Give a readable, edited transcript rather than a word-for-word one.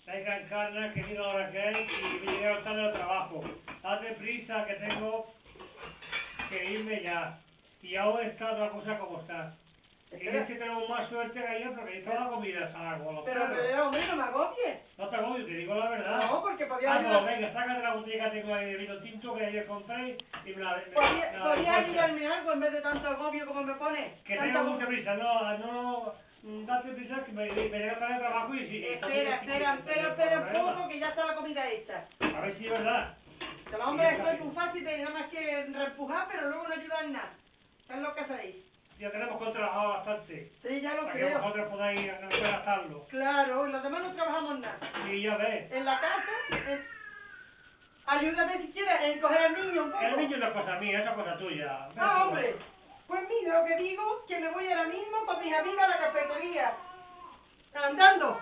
Venga, encarna, que mira la hora que es y me llegué tarde al trabajo. Date prisa, que tengo que irme ya. Y ahora está la cosa como está. Tienes que tener más suerte que ayer porque ahí toda la comida salada con los perros. Pero, hombre, no me agobies. No te agobio, te digo la verdad. No, porque podía pues ayudar. venga, sácate la botella que tengo ahí de vino tinto que ayer compré y me la Podía ayudarme algo en vez de tanto agobio como me pone. Que tengo mucha prisa, date prisa que me llega tarde al trabajo y si... Espera un poco que ya está la comida hecha. A ver si es verdad. Que los hombres estoy muy fácil de nada más que reempujar, pero luego no ayudan nada. ¿Qué es lo que hacéis? Ya tenemos que trabajar bastante. Sí, ya lo para creo. Que vosotros podáis gastarlo. Claro, y los demás no trabajamos nada. Sí, ya ves. En la casa, ayúdame si quieres en coger al niño un poco. El niño no es cosa mía, eso es cosa tuya. Ah, hombre. Pues mira, lo que digo, que me voy ahora mismo con mis amigas a la cafetería. Andando.